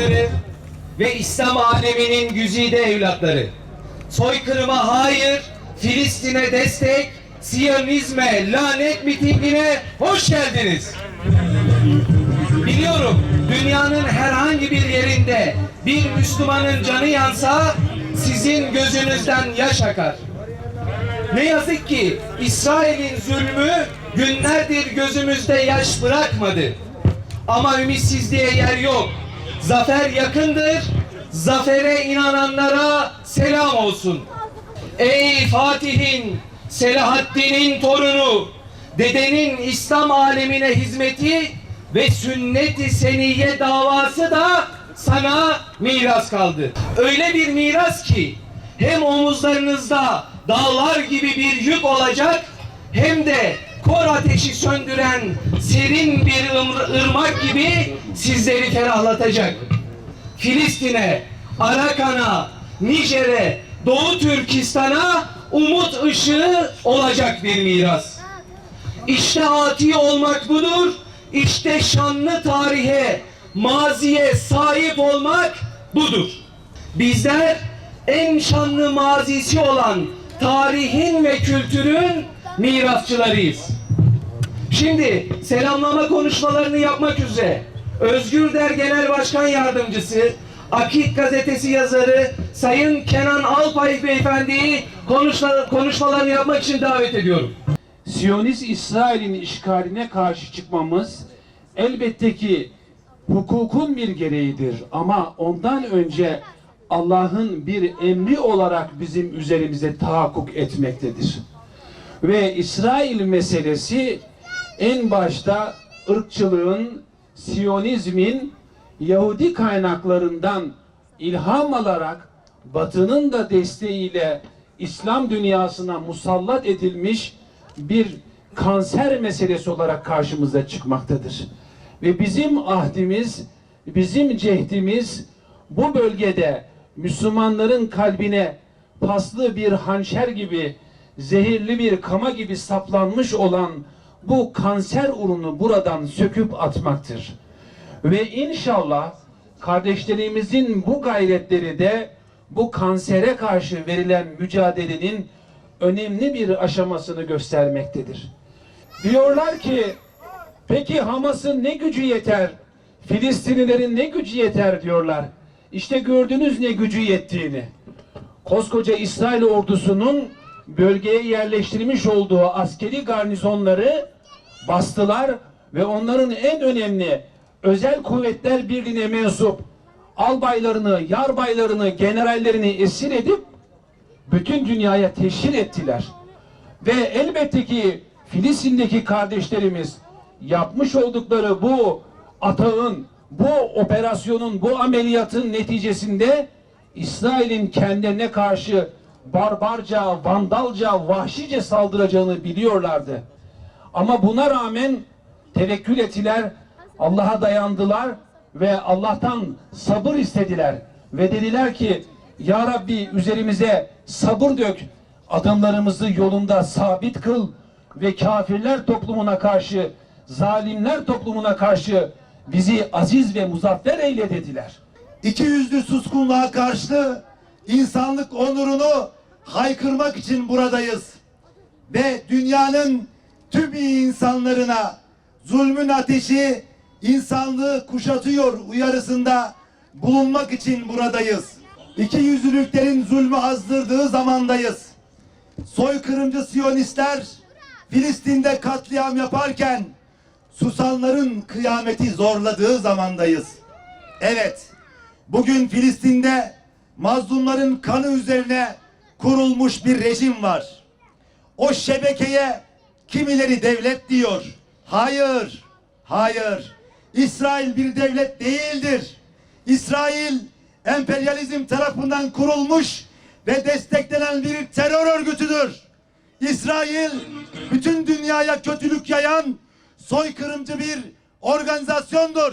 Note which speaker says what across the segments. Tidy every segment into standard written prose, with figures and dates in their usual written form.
Speaker 1: evlatları ve İslam aleminin güzide evlatları. Soykırıma hayır, Filistin'e destek, Siyonizme lanet mitingine hoş geldiniz. Biliyorum, dünyanın herhangi bir yerinde bir Müslümanın canı yansa sizin gözünüzden yaş akar. Ne yazık ki İsrail'in zulmü günlerdir gözümüzde yaş bırakmadı. Ama ümitsizliğe yer yok. Zafer yakındır. Zafere inananlara selam olsun. Ey Fatih'in, Selahaddin'in torunu, dedenin İslam alemine hizmeti ve sünnet-i seniyye davası da sana miras kaldı. Öyle bir miras ki hem omuzlarınızda dağlar gibi bir yük olacak, hem de kor ateşi söndüren serin bir ırmak gibi sizleri ferahlatacak. Filistin'e, Arakan'a, Nijer'e, Doğu Türkistan'a umut ışığı olacak bir miras. İşte ati olmak budur, işte şanlı tarihe, maziye sahip olmak budur. Bizler en şanlı mazisi olan tarihin ve kültürün mirasçılarıyız. Şimdi selamlama konuşmalarını yapmak üzere Özgür Der Genel Başkan Yardımcısı, Akit Gazetesi yazarı Sayın Kenan Alpay Beyefendi'yi konuşmalarını yapmak için davet ediyorum.
Speaker 2: Siyonist İsrail'in işgaline karşı çıkmamız elbette ki hukukun bir gereğidir, ama ondan önce Allah'ın bir emri olarak bizim üzerimize tahakkuk etmektedir. Ve İsrail meselesi en başta ırkçılığın, Siyonizmin Yahudi kaynaklarından ilham alarak Batı'nın da desteğiyle İslam dünyasına musallat edilmiş bir kanser meselesi olarak karşımıza çıkmaktadır. Ve bizim ahdimiz, bizim cehdimiz bu bölgede Müslümanların kalbine paslı bir hançer gibi, zehirli bir kama gibi saplanmış olan bu kanser ürünü buradan söküp atmaktır. Ve inşallah kardeşlerimizin bu gayretleri de bu kansere karşı verilen mücadelenin önemli bir aşamasını göstermektedir. Diyorlar ki, peki Hamas'ın ne gücü yeter, Filistinlilerin ne gücü yeter diyorlar. İşte gördünüz ne gücü yettiğini. Koskoca İsrail ordusunun bölgeye yerleştirmiş olduğu askeri garnizonları bastılar ve onların en önemli özel kuvvetler birliğine mensup albaylarını, yarbaylarını, generallerini esir edip bütün dünyaya teşhir ettiler. Ve elbette ki Filistin'deki kardeşlerimiz yapmış oldukları bu atağın, bu operasyonun, bu ameliyatın neticesinde İsrail'in kendine karşı barbarca, vandalca, vahşice saldıracağını biliyorlardı. Ama buna rağmen tevekkül ettiler, Allah'a dayandılar ve Allah'tan sabır istediler. Ve dediler ki, Ya Rabbi üzerimize sabır dök, adımlarımızı yolunda sabit kıl ve kafirler toplumuna karşı, zalimler toplumuna karşı bizi aziz ve muzaffer eyle dediler.
Speaker 3: İkiyüzlü suskunluğa karşı insanlık onurunu haykırmak için buradayız. Ve dünyanın tüm iyi insanlarına zulmün ateşi insanlığı kuşatıyor uyarısında bulunmak için buradayız. İkiyüzlülüklerin zulmü azdırdığı zamandayız. Soykırımcı Siyonistler Filistin'de katliam yaparken susanların kıyameti zorladığı zamandayız. Evet, bugün Filistin'de mazlumların kanı üzerine kurulmuş bir rejim var. O şebekeye kimileri devlet diyor. Hayır, hayır. İsrail bir devlet değildir. İsrail emperyalizm tarafından kurulmuş ve desteklenen bir terör örgütüdür. İsrail bütün dünyaya kötülük yayan soykırımcı bir organizasyondur.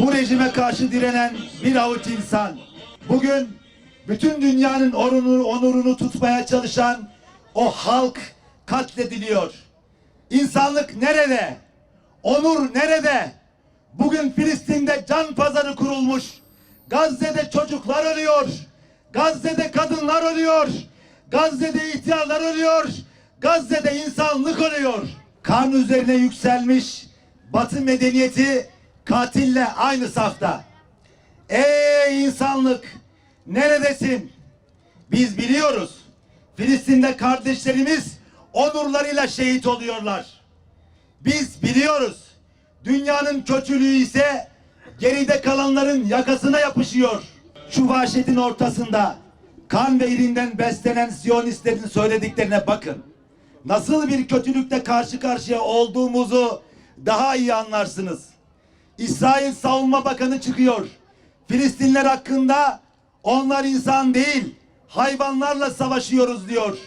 Speaker 3: Bu rejime karşı direnen bir avuç insan, bugün bütün dünyanın onurunu tutmaya çalışan o halk katlediliyor. İnsanlık nerede? Onur nerede? Bugün Filistin'de can pazarı kurulmuş. Gazze'de çocuklar ölüyor. Gazze'de kadınlar ölüyor. Gazze'de ihtiyarlar ölüyor. Gazze'de insanlık ölüyor. Kan üzerine yükselmiş Batı medeniyeti katille aynı safta. Ey insanlık, neredesin? Biz biliyoruz. Filistin'de kardeşlerimiz onurlarıyla şehit oluyorlar. Biz biliyoruz. Dünyanın kötülüğü ise geride kalanların yakasına yapışıyor. Şu vahşetin ortasında kan ve irinden beslenen Siyonistlerin söylediklerine bakın. Nasıl bir kötülükle karşı karşıya olduğumuzu daha iyi anlarsınız. İsrail Savunma Bakanı çıkıyor. Filistinler hakkında onlar insan değil, hayvanlarla savaşıyoruz diyor.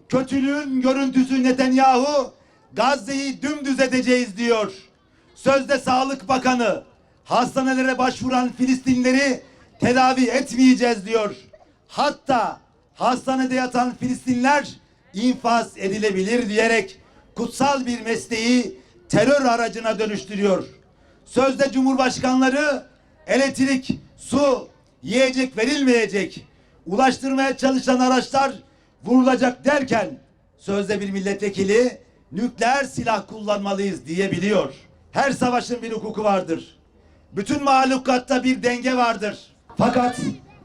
Speaker 3: Kötülüğün görüntüsü Netanyahu, Gazze'yi dümdüz edeceğiz diyor. Sözde Sağlık Bakanı, hastanelere başvuran Filistinleri tedavi etmeyeceğiz diyor. Hatta hastanede yatan Filistinler infaz edilebilir diyerek kutsal bir mesleği terör aracına dönüştürüyor. Sözde Cumhurbaşkanları elektrik, su, yiyecek verilmeyecek, ulaştırmaya çalışan araçlar vurulacak derken sözde bir milletvekili nükleer silah kullanmalıyız diyebiliyor. Her savaşın bir hukuku vardır. Bütün mahlukatta bir denge vardır. Fakat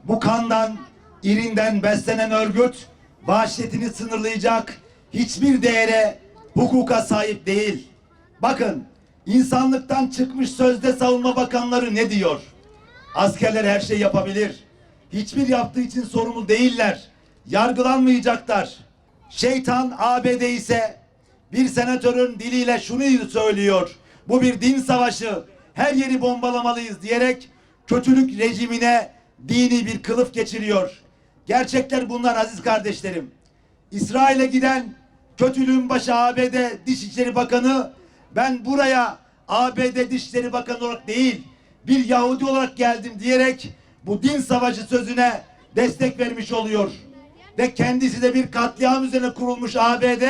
Speaker 3: bu kandan, irinden beslenen örgüt vahşetini sınırlayacak hiçbir değere, hukuka sahip değil. Bakın, insanlıktan çıkmış sözde savunma bakanları ne diyor? Askerler her şeyi yapabilir. Hiçbir yaptığı için sorumlu değiller. Yargılanmayacaklar. Şeytan ABD ise bir senatörün diliyle şunu söylüyor. Bu bir din savaşı. Her yeri bombalamalıyız diyerek kötülük rejimine dini bir kılıf geçiriyor. Gerçekler bunlar aziz kardeşlerim. İsrail'e giden kötülüğün başı ABD Dışişleri Bakanı, ben buraya ABD Dışişleri Bakanı olarak değil, bir Yahudi olarak geldim diyerek bu din savaşı sözüne destek vermiş oluyor. Ve kendisi de bir katliam üzerine kurulmuş ABD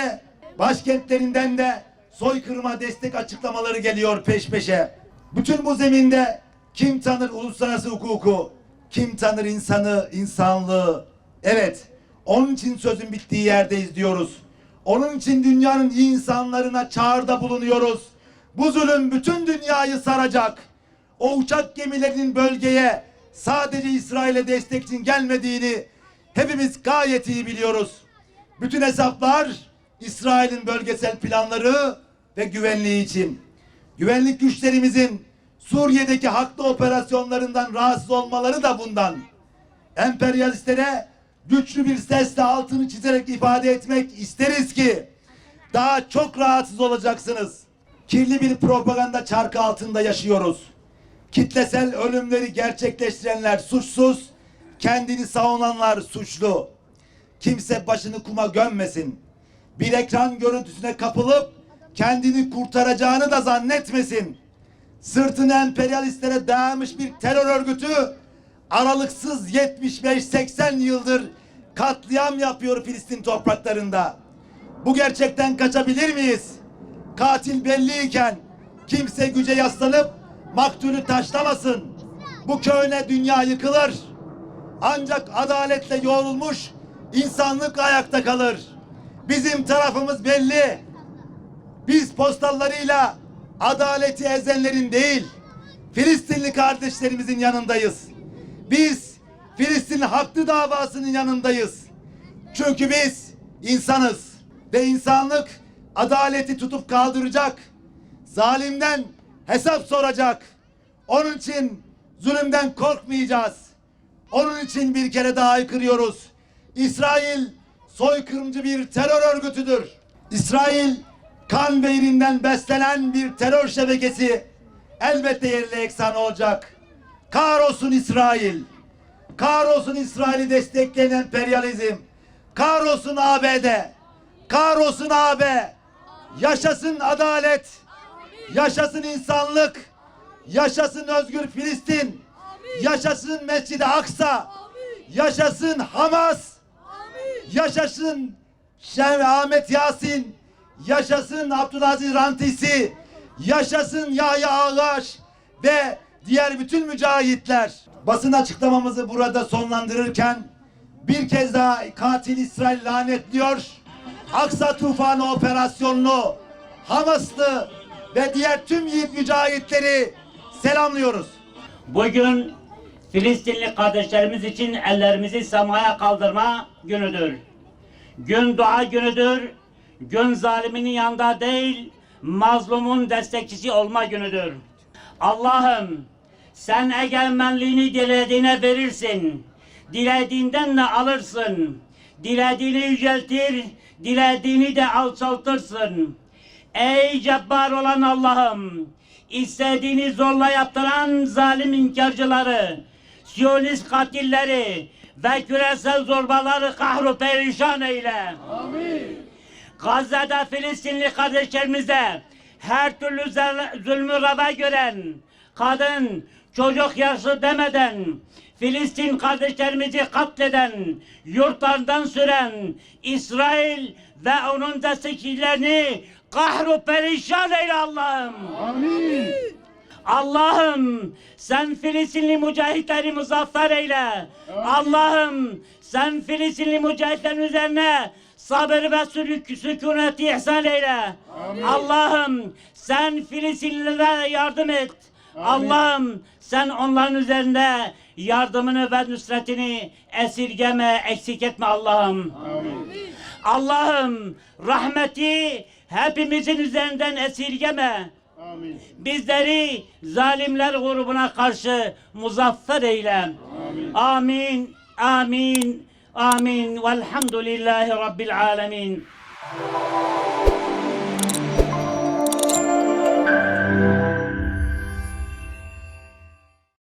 Speaker 3: başkentlerinden de soykırıma destek açıklamaları geliyor peş peşe. Bütün bu zeminde kim tanır uluslararası hukuku? Kim tanır insanı, insanlığı? Evet, onun için sözün bittiği yerdeyiz diyoruz. Onun için dünyanın iyi insanlarına çağrıda bulunuyoruz. Bu zulüm bütün dünyayı saracak. O uçak gemilerinin bölgeye sadece İsrail'e destek için gelmediğini hepimiz gayet iyi biliyoruz. Bütün hesaplar İsrail'in bölgesel planları ve güvenliği için. Güvenlik güçlerimizin Suriye'deki haklı operasyonlarından rahatsız olmaları da bundan. Emperyalistlere güçlü bir sesle altını çizerek ifade etmek isteriz ki daha çok rahatsız olacaksınız. Kirli bir propaganda çarkı altında yaşıyoruz. Kitlesel ölümleri gerçekleştirenler suçsuz, kendini savunanlar suçlu. Kimse başını kuma gömmesin. Bir ekran görüntüsüne kapılıp kendini kurtaracağını da zannetmesin. Sırtını emperyalistlere dayamış bir terör örgütü aralıksız 75-80 yıldır katliam yapıyor Filistin topraklarında. Bu gerçekten kaçabilir miyiz? Katil belliyken kimse güce yaslanıp maktulü taşlamasın. Bu köyüne dünya yıkılır. Ancak adaletle yoğrulmuş insanlık ayakta kalır. Bizim tarafımız belli. Biz postallarıyla adaleti ezenlerin değil, Filistinli kardeşlerimizin yanındayız. Biz Filistin haklı davasının yanındayız. Çünkü biz insanız ve insanlık adaleti tutup kaldıracak. Zalimden hesap soracak. Onun için zulümden korkmayacağız. Onun için bir kere daha haykırıyoruz. İsrail soykırımcı bir terör örgütüdür. İsrail kan ve irinden beslenen bir terör şebekesi elbette yerle eksan olacak. Kahrolsun İsrail. Kahrolsun İsrail'i destekleyen emperyalizm. Kahrolsun ABD. Kahrolsun AB. Yaşasın adalet. Yaşasın insanlık. Yaşasın özgür Filistin. Yaşasın Mescid-i Aksa. Yaşasın Hamas. Yaşasın Ahmet Yasin. Yaşasın Abdülaziz Rantisi. Yaşasın Yahya Ağaş ve diğer bütün mücahitler. Basın açıklamamızı burada sonlandırırken bir kez daha katil İsrail lanetliyor. Aksa Tufanı operasyonunu, Hamaslı ve diğer tüm yiğit mücahitleri selamlıyoruz.
Speaker 4: Bugün Filistinli kardeşlerimiz için ellerimizi semaya kaldırma günüdür. Gün dua günüdür. Gün zaliminin yanında değil, mazlumun destekçisi olma günüdür. Allah'ım sen egemenliğini dilediğine verirsin. Dilediğinden de alırsın. Dilediğini yüceltir, dilediğini de alçaltırsın. Ey cebbar olan Allah'ım, istediğini zorla yaptıran zalim inkarcıları, Siyonist katilleri ve küresel zorbaları kahru perişan eyle. Amin. Gazze'de Filistinli kardeşlerimize her türlü zulmü reva gören, kadın, çocuk, yaşlı demeden Filistin kardeşlerimizi katleden, yurtlardan süren İsrail ve onun destekçilerini kahru perişan eyle Allah'ım. Amin. Allah'ım sen Filistinli mücahitleri muzaffer eyle. Allah'ım sen Filistinli mücahitlerin üzerine sabır ve sükuneti ihsan eyle. Allah'ım sen Filistinlilere yardım et. Allah'ım sen onların üzerinde yardımını ve nusretini esirgeme, eksik etme Allah'ım. Allah'ım rahmeti hepimizin üzerinden esirgeme. Amin. Bizleri zalimler grubuna karşı muzaffer eyle. Amin. Amin. Amin. Velhamdülillahi Rabbil alemin.